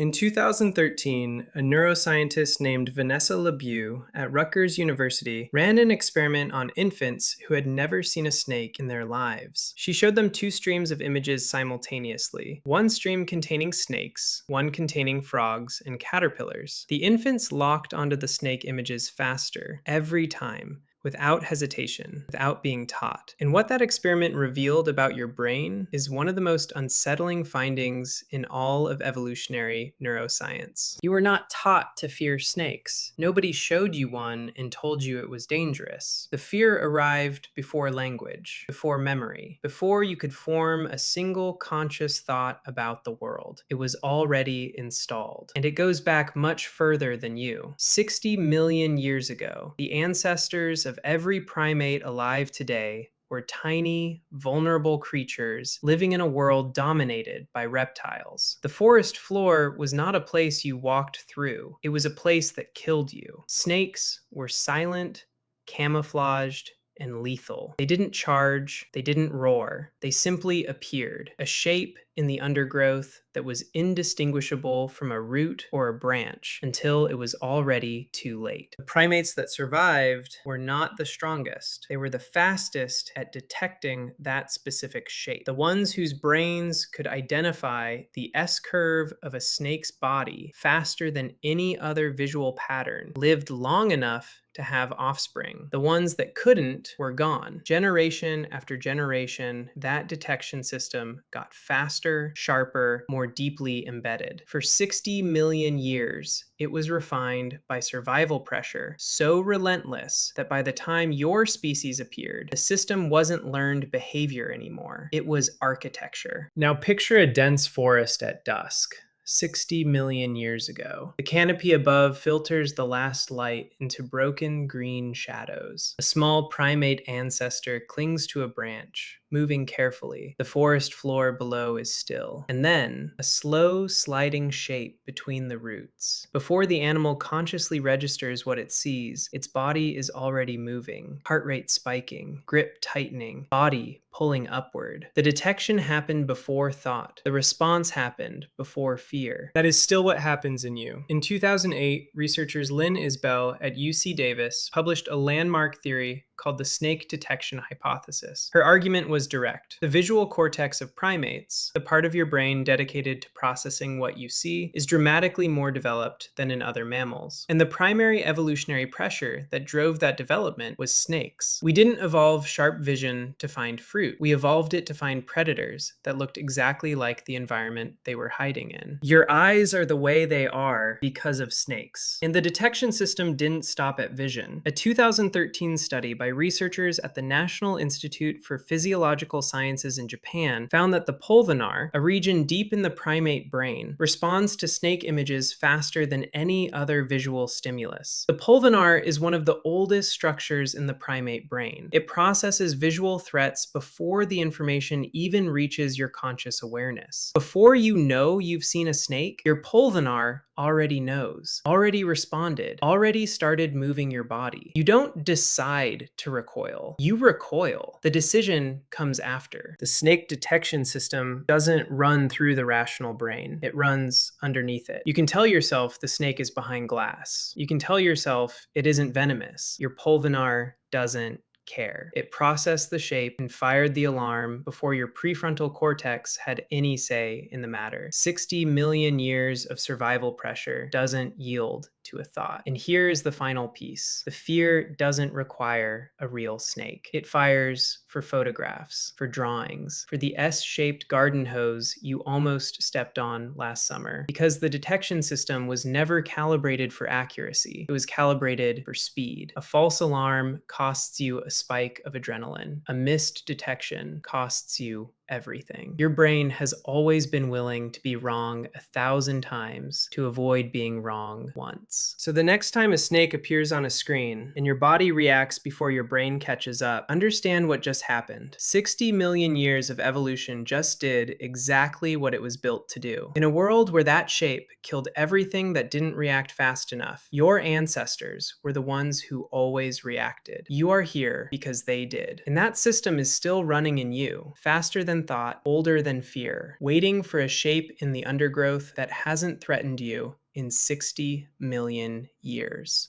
In 2013, a neuroscientist named Vanessa LoBue at Rutgers University ran an experiment on infants who had never seen a snake in their lives. She showed them two streams of images simultaneously, one stream containing snakes, one containing frogs and caterpillars. The infants locked onto the snake images faster, every time, without hesitation, without being taught. And what that experiment revealed about your brain is one of the most unsettling findings in all of evolutionary neuroscience. You were not taught to fear snakes. Nobody showed you one and told you it was dangerous. The fear arrived before language, before memory, before you could form a single conscious thought about the world. It was already installed. And it goes back much further than you. 60 million years ago, the ancestors of every primate alive today were tiny, vulnerable creatures living in a world dominated by reptiles. The forest floor was not a place you walked through. It was a place that killed you. Snakes were silent, camouflaged, and lethal. They didn't charge, they didn't roar, they simply appeared, a shape in the undergrowth that was indistinguishable from a root or a branch until it was already too late. The primates that survived were not the strongest. They were the fastest at detecting that specific shape. The ones whose brains could identify the S-curve of a snake's body faster than any other visual pattern lived long enough to have offspring. The ones that couldn't were gone. Generation after generation, that detection system got faster, sharper, more deeply embedded. For 60 million years, it was refined by survival pressure, so relentless that by the time your species appeared, the system wasn't learned behavior anymore. It was architecture. Now picture a dense forest at dusk. 60 million years ago. The canopy above filters the last light into broken green shadows. A small primate ancestor clings to a branch, moving carefully. The forest floor below is still. And then, a slow sliding shape between the roots. Before the animal consciously registers what it sees, its body is already moving, heart rate spiking, grip tightening, body pulling upward. The detection happened before thought. The response happened before fear. That is still what happens in you. In 2008, researchers Lynne and Isbell at UC Davis published a landmark theory called the snake detection hypothesis. Her argument was direct. The visual cortex of primates, the part of your brain dedicated to processing what you see, is dramatically more developed than in other mammals. And the primary evolutionary pressure that drove that development was snakes. We didn't evolve sharp vision to find fruit. We evolved it to find predators that looked exactly like the environment they were hiding in. Your eyes are the way they are because of snakes. And the detection system didn't stop at vision. A 2013 study by researchers at the National Institute for Physiological Sciences in Japan found that the pulvinar, a region deep in the primate brain, responds to snake images faster than any other visual stimulus. The pulvinar is one of the oldest structures in the primate brain. It processes visual threats before the information even reaches your conscious awareness. Before you know you've seen a snake, your pulvinar already knows, already responded, already started moving your body. You don't decide to recoil. You recoil. The decision comes after. The snake detection system doesn't run through the rational brain. It runs underneath it. You can tell yourself the snake is behind glass. You can tell yourself it isn't venomous. Your pulvinar doesn't care. It processed the shape and fired the alarm before your prefrontal cortex had any say in the matter. 60 million years of survival pressure doesn't yield to a thought. And here is the final piece. The fear doesn't require a real snake. It fires for photographs, for drawings, for the S-shaped garden hose you almost stepped on last summer. Because the detection system was never calibrated for accuracy. It was calibrated for speed. A false alarm costs you a spike of adrenaline. A missed detection costs you everything. Your brain has always been willing to be wrong 1,000 times to avoid being wrong once. So the next time a snake appears on a screen and your body reacts before your brain catches up, understand what just happened. 60 million years of evolution just did exactly what it was built to do. In a world where that shape killed everything that didn't react fast enough, your ancestors were the ones who always reacted. You are here because they did. And that system is still running in you, faster than than thought, older than fear, waiting for a shape in the undergrowth that hasn't threatened you in 60 million years.